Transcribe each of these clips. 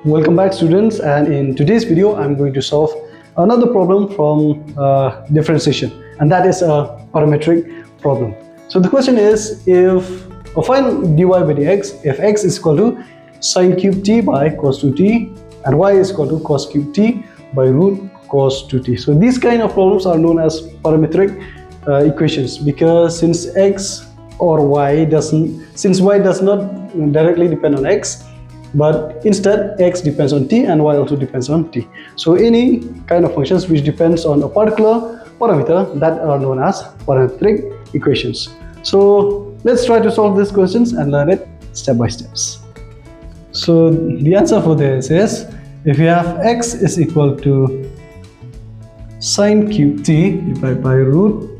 Welcome back, students, and in today's video I'm going to solve another problem from differentiation, and that is a parametric problem. So the question is, find dy by dx if x is equal to sine cube t by cos 2t and y is equal to cos cube t by root cos 2t. So these kind of problems are known as parametric equations, because since y does not directly depend on x, but instead x depends on t and y also depends on t. So any kind of functions which depends on a particular parameter, that are known as parametric equations. So let's try to solve these questions and learn it step by steps. So the answer for this is, if you have x is equal to sine cube t divided by root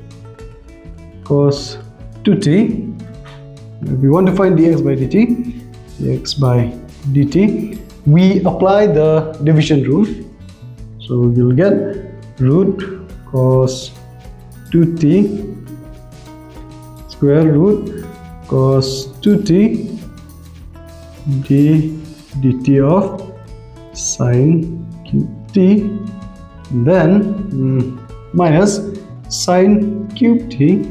cos 2t, if we want to find dx by dt, we apply the division rule. So you'll get root cos 2t square root cos 2t dt of sine cube t, then minus sine cube t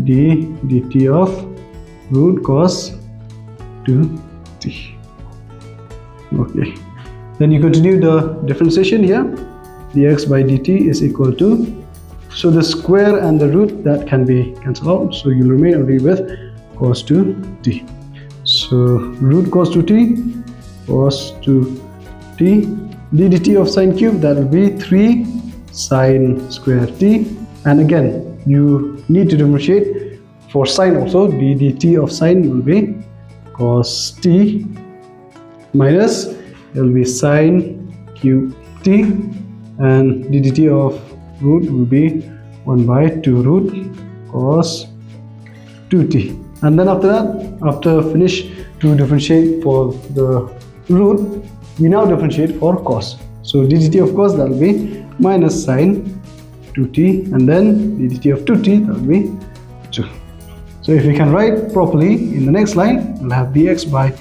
dt of root cos 2t. Okay, then you continue the differentiation here. Dx by dt is equal to, so the square and the root, that can be cancelled out, so you'll remain only with cos 2t. So root cos 2t dt of sine cube, that will be 3 sine square t, and again you need to differentiate for sine also. dt of sine will be cos t minus, it will be sine cube t, and dt of root will be 1 by 2 root cos 2t. And then after that, after finish to differentiate for the root, we now differentiate for cos. So dt of cos, that will be minus sine 2t, and then dt of 2t, that will be 2. So if we can write properly in the next line, we'll have dx by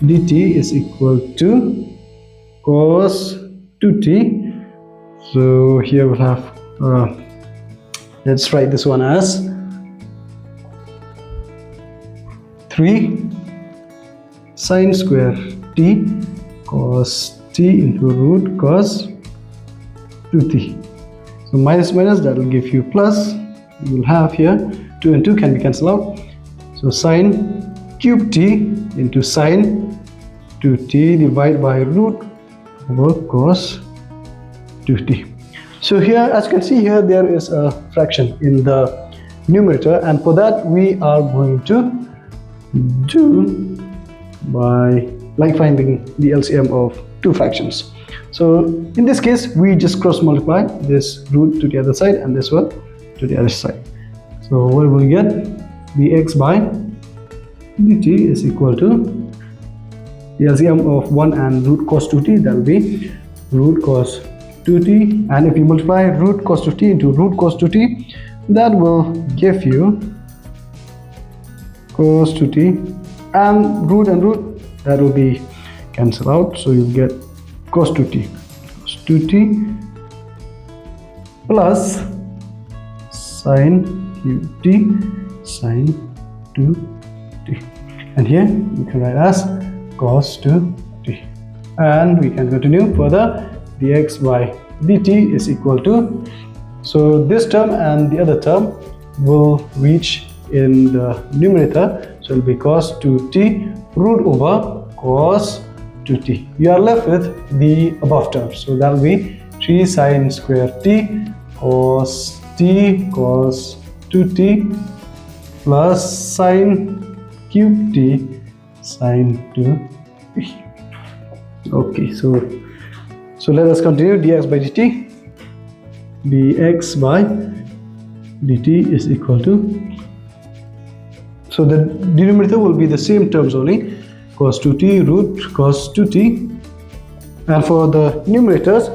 dt is equal to cos 2t. So here we'll have, let's write this one as 3 sine square t cos t into root cos 2t. So minus minus, that will give you plus. You will have here 2 and 2 can be cancelled out. So sine cube t into sine 2t divided by root over cos 2t. So here, as you can see here, there is a fraction in the numerator, and for that we are going to do by finding the LCM of two fractions. So in this case, we just cross multiply this root to the other side and this one to the other side. So what will we get? Dx by dt is equal to the LCM of 1 and root cos 2t, that will be root cos 2t, and if you multiply root cos 2t into root cos 2t, that will give you cos 2t, and root that will be cancelled out, so you'll get cos 2t plus sine cube t sine 2t, and here we can write as cos 2t, and we can continue further. Dx by dt is equal to, so this term and the other term will reach in the numerator, so it will be cos 2t root over cos 2t. You are left with the above terms, so that will be 3 sine square t cos 2t plus sine cube t sine 2t. Okay, so let us continue. Dx by dt, dx by dt is equal to, so the denominator will be the same terms only, cos 2t root cos 2t, and for the numerators,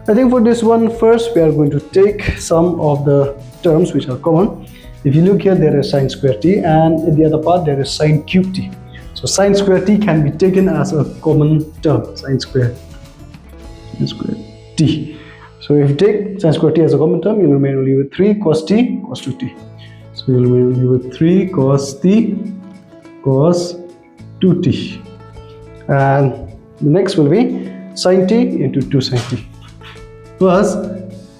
I think for this one first we are going to take some of the terms which are common. If you look here, there is sine square t, and in the other part there is sine cube t. So sine square t can be taken as a common term, sine square t. So if you take sine square t as a common term, you'll remain only with 3 cos t cos 2t. So you'll remain only with 3 cos t cos 2t. And the next will be sine t into 2 sine t plus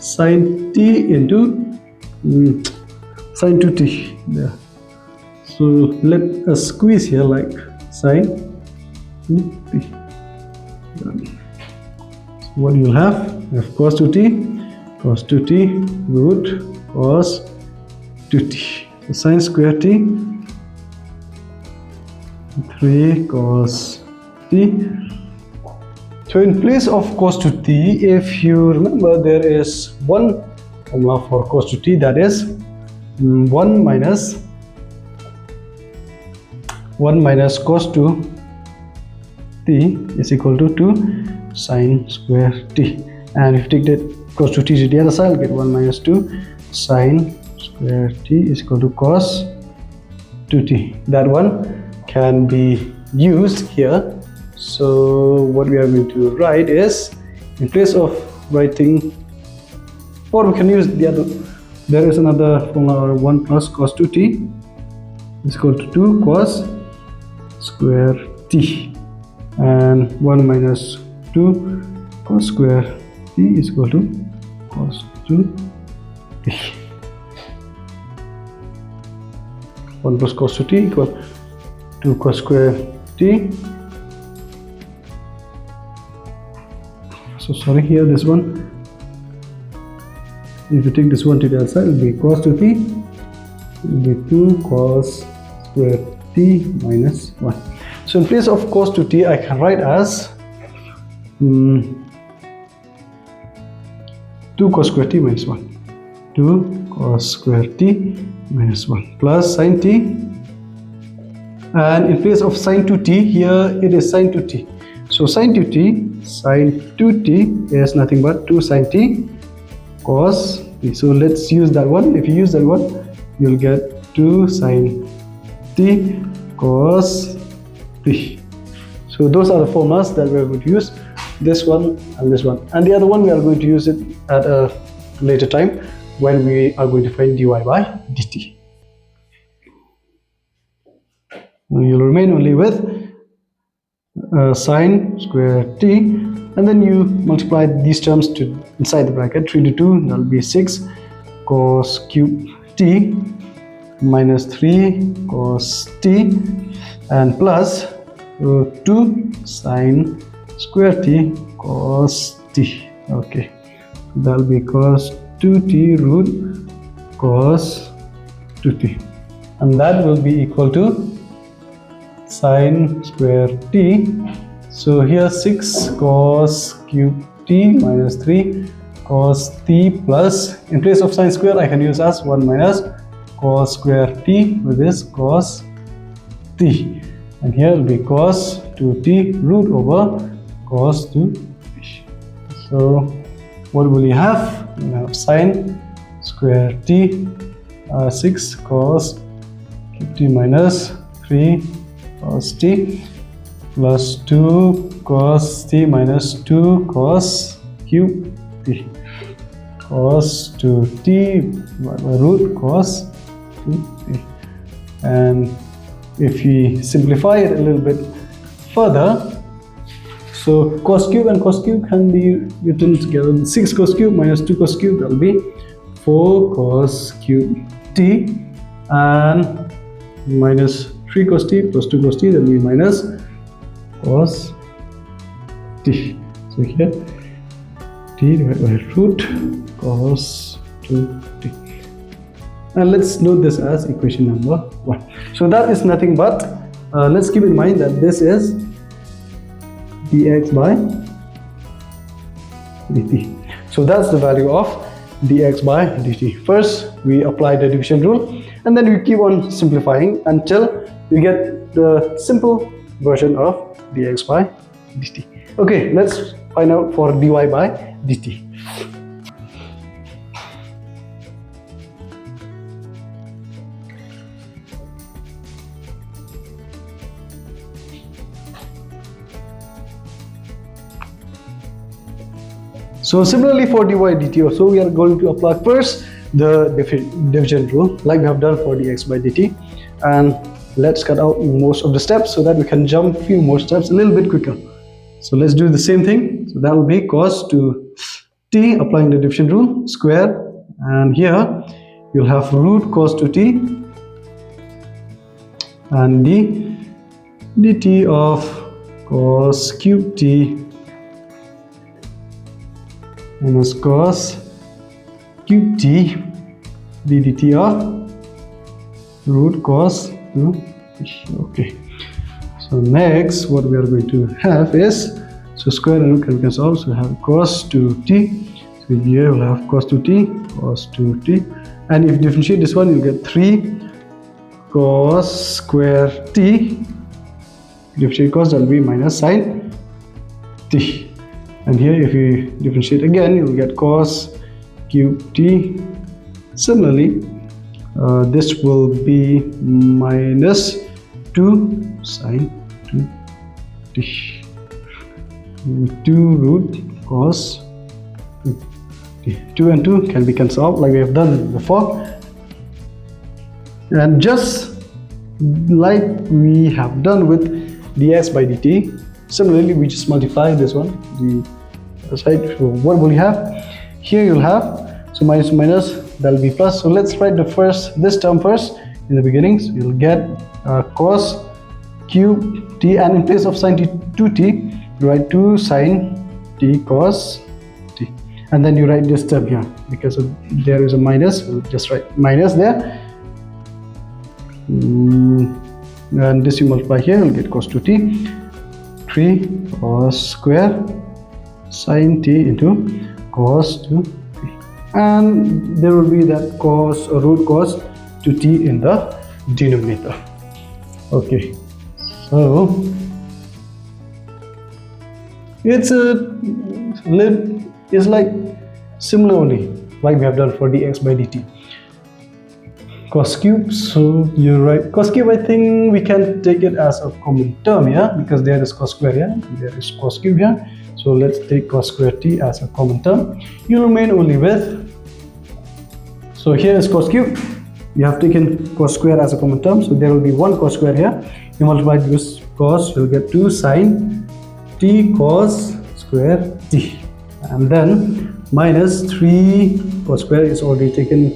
sine t into sine 2t. Yeah. So let us squeeze here like sine 2t. So what you'll have cos 2t root cos 2t. So sine square t 3 cos t. So in place of cos 2t, if you remember, there is one formula for cos 2t, that is 1 minus cos 2t is equal to 2 sine square t. And if you take that cos 2t to the other side, you'll get 1 minus 2 sine square t is equal to cos 2t. That one can be used here. So what we are going to write is, in place of writing, or we can use the other, there is another formula, 1 plus cos 2t is equal to 2 cos square t, and 1 minus 2 cos square t is equal to cos 2t. 1 plus cos 2t equal 2 cos square t. So sorry, here this one, if you take this one to the other side, it will be cos 2t, it will be 2 cos square t minus 1. So in place of cos 2t, I can write as 2 cos square t minus 1. 2 cos square t minus 1 plus sine t, and in place of sine 2t, here it is sine 2t. So sine 2t is nothing but 2 sine t cos t. So let's use that one. If you use that one, you'll get 2 sine t cos t. So those are the formulas that we're going to use, this one and this one. And the other one, we are going to use it at a later time when we are going to find dy by dt. Now you'll remain only with sine square t, and then you multiply these terms to inside the bracket. 3 to 2, that will be 6 cos cube t minus 3 cos t, and plus 2 sine square t cos t. Okay, that will be cos 2t root cos 2t, and that will be equal to sine square t. So here 6 cos cube t minus 3 cos t plus, in place of sine square, I can use as 1 minus cos square t with this cos t, and here will be cos 2t root over cos 2t. So what will you have? You have sine square t 6 cos cube t minus 3 cos t plus 2 cos t minus 2 cos cube t cos 2t by root cos 2t. And if we simplify it a little bit further, so cos cube and cos cube can be written together. 6 cos cube minus 2 cos cube, that will be 4 cos cube t, and minus 3 cos t plus 2 cos t, that will be minus cos t. So here t divided by root cos 2t. And let's note this as equation number 1. So that is nothing but, let's keep in mind that this is dx by dt. So that's the value of dx by dt. First, we apply the division rule, and then we keep on simplifying until you get the simple version of dx by dt. Okay, let's find out for dy by dt. So similarly for dy dt also, we are going to apply first the division rule like we have done for dx by dt, and let's cut out most of the steps so that we can jump few more steps a little bit quicker. So let's do the same thing. So that will be cos to t, applying the division rule, square, and here you'll have root cos to t and dt of cos cube t minus cos cube t ddt of root cos 2. Okay. So next, what we are going to have is, so square and root can cancel out, so we have cos 2t. So here we'll have cos 2t, cos 2t, and if you differentiate this one, you'll get 3 cos square t. Differentiate cos, that will be minus sine t. And here, if you differentiate again, you'll get cos cube t. Similarly, this will be minus 2 sine 2t. 2 root cos 2 and 2 can be cancelled out like we have done before. And just like we have done with dx by dt, similarly we just multiply this one, the side. So what will you have? Here you'll have, so minus minus, that will be plus. So let's write this term first in the beginning. So you'll get cos cube t, and in place of sine t 2t, you write 2 sine t cos t, and then you write this term here because there is a minus. We'll just write minus there, and this you multiply here, you'll get cos 2t, 3 cos square sine t into cos 2t, and there will be that cos or root cos 2t in the denominator. Okay, so it's like similar only like we have done for dx by dt. Cos cube, so you write cos cube. I think we can take it as a common term here because there is cos square here, there is cos cube here. So let's take cos square t as a common term. You remain only with, so here is cos cube. You have taken cos square as a common term, so there will be 1 cos square here. You multiply this cos, you'll get 2 sine t cos square t, and then minus 3 cos square is already taken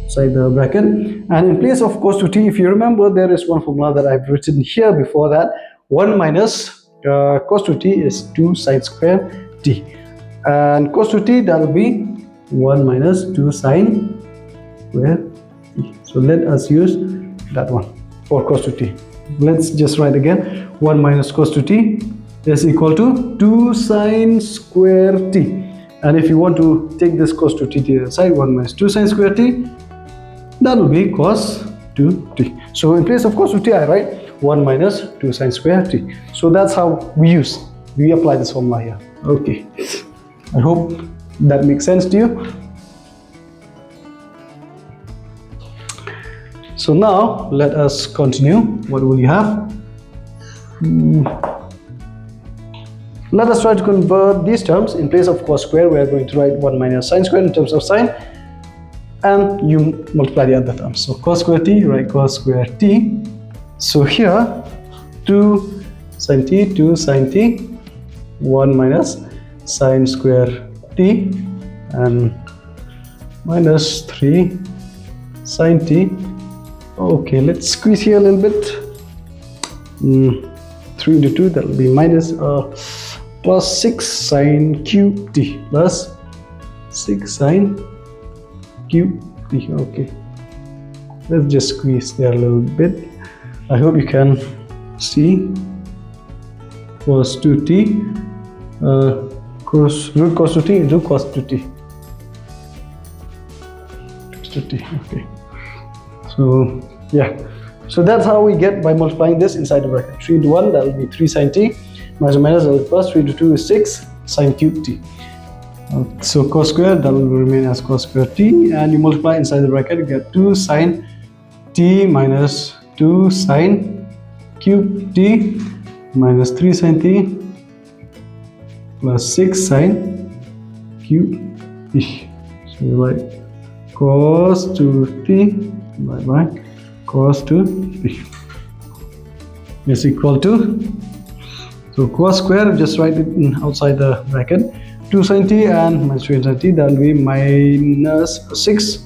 inside the bracket. And in place of cos 2t, if you remember, there is one formula that I've written here before that. 1 minus cos 2t is 2 sine square t, and cos 2t, that will be 1 minus 2 sine square t. So let us use that one for cos 2t. Let's just write again, 1 minus cos 2t is equal to 2 sine square t, and if you want to take this cos 2t to the side, 1 minus 2 sine square t, that will be cos 2t. So in place of cos 2t, I write 1 minus 2 sine square t. So that's how we apply this formula here. Okay, I hope that makes sense to you. So now let us continue. What will you have? Let us try to convert these terms. In place of cos square, we are going to write 1 minus sine square in terms of sine, and you multiply the other terms. So cos square t, write cos square t. So here 2 sine t, 2 sine t, 1 minus sine square t, and minus 3 sine t. Okay, let's squeeze here a little bit. 3 into 2, that will be minus plus 6 sine cube t, plus 6 sine cube t. Okay, let's just squeeze there a little bit. I hope you can see. Cos 2t, root cos 2t into cos 2t. Okay, so yeah, so that's how we get by multiplying this inside the bracket. 3 into 1, that will be 3 sine t, minus minus, that will be plus. 3 into 2 is 6 sine cube t. So cos square, that will remain as cos square t, and you multiply inside the bracket, you get 2 sine t minus 2 sine cube t minus 3 sine t plus 6 sine cube t. So you write cos 2t divided by cos 2t is equal to, so cos square, just write it outside the bracket, 2 sin t and minus 2 sin t, that will be minus 6.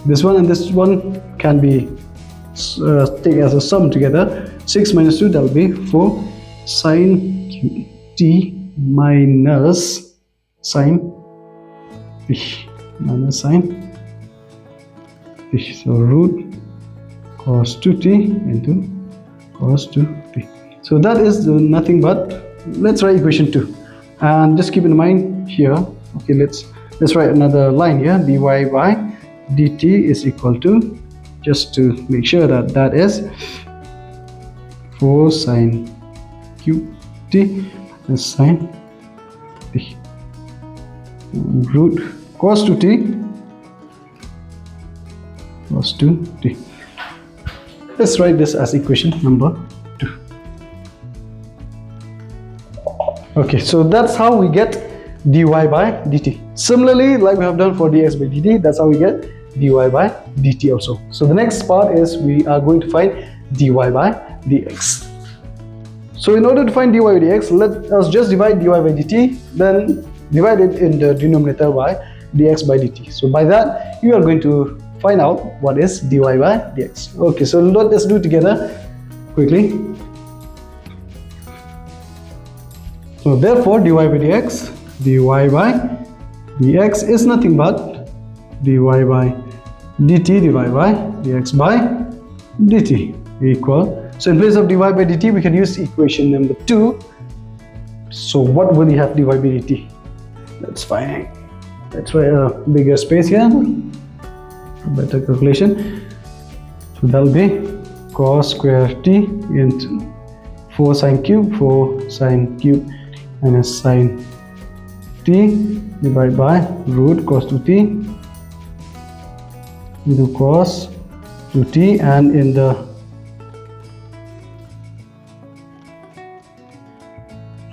This one and this one can be taken as a sum together. 6 minus 2, that will be 4 sin t minus sin t minus sin t. So root cos 2t into cos 2t. So that is nothing but, let's write equation 2, and just keep in mind here, okay, let's write another line here, dy by dt is equal to, just to make sure that is 4 sin cube t plus sin t root cos 2t cos 2t. Let's write this as equation number 2. Okay, so that's how we get dy by dt. Similarly, like we have done for dx by dt, that's how we get dy by dt also. So the next part is we are going to find dy by dx. So in order to find dy by dx, let us just divide dy by dt, then divide it in the denominator by dx by dt. So by that, you are going to find out what is dy by dx. Okay, so let us do it together quickly. So therefore, dy by dx is nothing but dy by dt divided by dx by dt equal. So in place of dy by dt, we can use equation number 2. So what will we have dy by dt? Let's find. Let's write a bigger space here. Better calculation. So that will be cos square t into 4 sin cube minus sin t divided by root cos 2t into cos 2t, and in the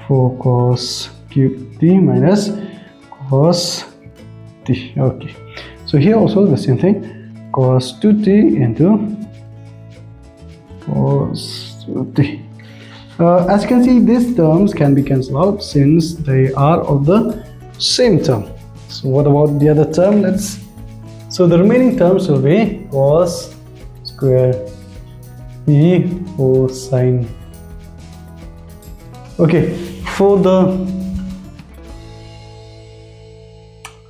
4 cos cube t minus cos t. Okay, so here also the same thing, cos 2t into cos 2t. As you can see, these terms can be cancelled out since they are of the same term. So what about the other term? So the remaining terms will be cos square t 4 sin. Okay, for the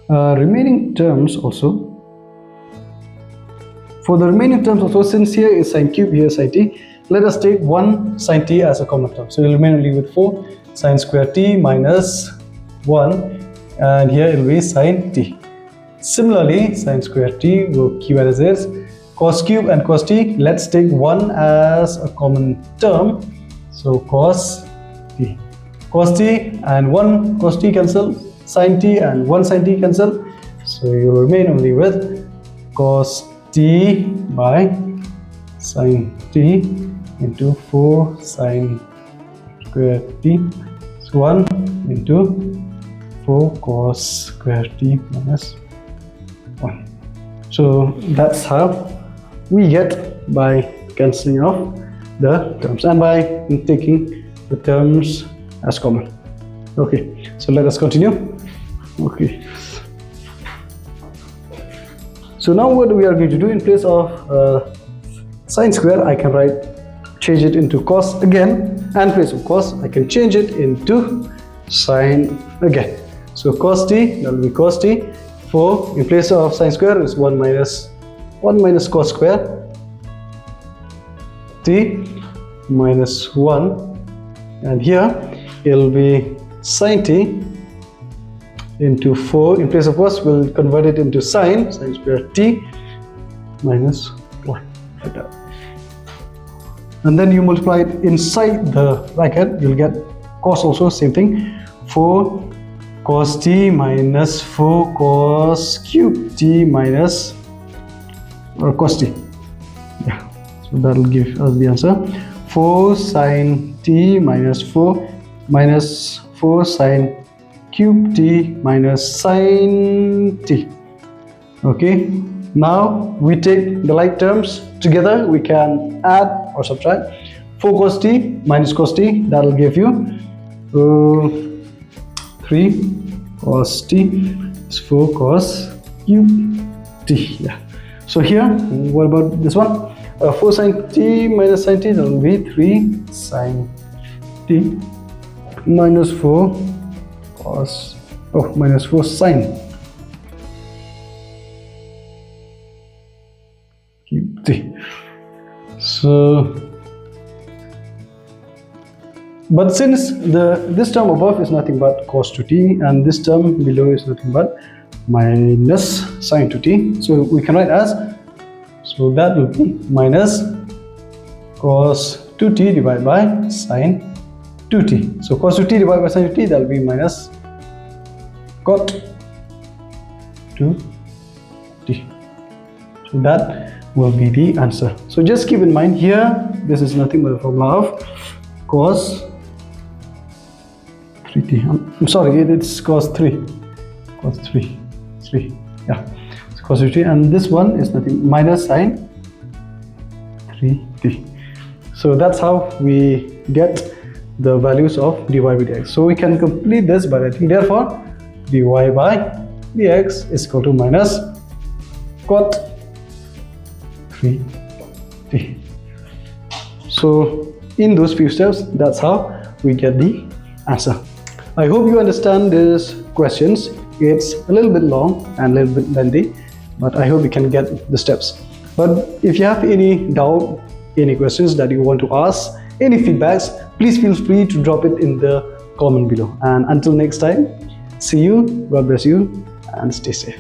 remaining terms also, since here is sin cube, here is sin t, let us take 1 sin t as a common term. So it will remain only with 4 sin square t minus 1, and here it will be sin t. Similarly, sin square t will keep as is. Cos cube and cos t, let's take 1 as a common term. So cos t. Cos t and 1 cos t cancel, sin t and 1 sin t cancel. So you will remain only with cos t by sin t into 4 sin square t, so 1 into 4 cos square t minus 1. So that's how we get by cancelling off the terms and by taking the terms as common. Okay, so let us continue. Okay, so now what we are going to do, in place of sine square, I can change it into cos again, and in place of cos I can change it into sine again. So cos t, that will be cos t. For in place of sine square is 1 minus cos square t minus 1, and here it will be sine t into 4. In place of cos, we'll convert it into sine square t minus 1, like that. And then you multiply it inside the bracket, you'll get cos also, same thing. 4 cos t minus 4 cos cube t minus cos t. Yeah, so that will give us the answer. 4 sin t minus 4 sine cube t minus sine t. Okay, now we take the like terms together, we can add or subtract. 4 cos t minus cos t, that will give you 3 cos t is 4 cos cube t. Yeah. So here, what about this one? 4 sine t minus sine t, that will be 3 sine t minus 4 cos, minus 4 sine cube t. So, but since this term above is nothing but cos 2t and this term below is nothing but minus sine 2t, so we can write as, so that will be minus cos 2t divided by sine 2t. So cos 2t divided by sine 2t, that will be minus cot 2t. So that will be the answer. So just keep in mind here, this is nothing but the formula of cos 3t. I'm sorry, it's cos 3. Cos 3. Yeah. So cos 3t, and this one is nothing minus sine 3t. So that's how we get the values of dy by dx. So we can complete this by writing, therefore dy by dx is equal to minus cot 3t. So in those few steps, that's how we get the answer. I hope you understand these questions. It's a little bit long and a little bit lengthy, but I hope you can get the steps. But if you have any doubt, any questions that you want to ask, any feedbacks, please feel free to drop it in the comment below. And until next time, see you, God bless you, and stay safe.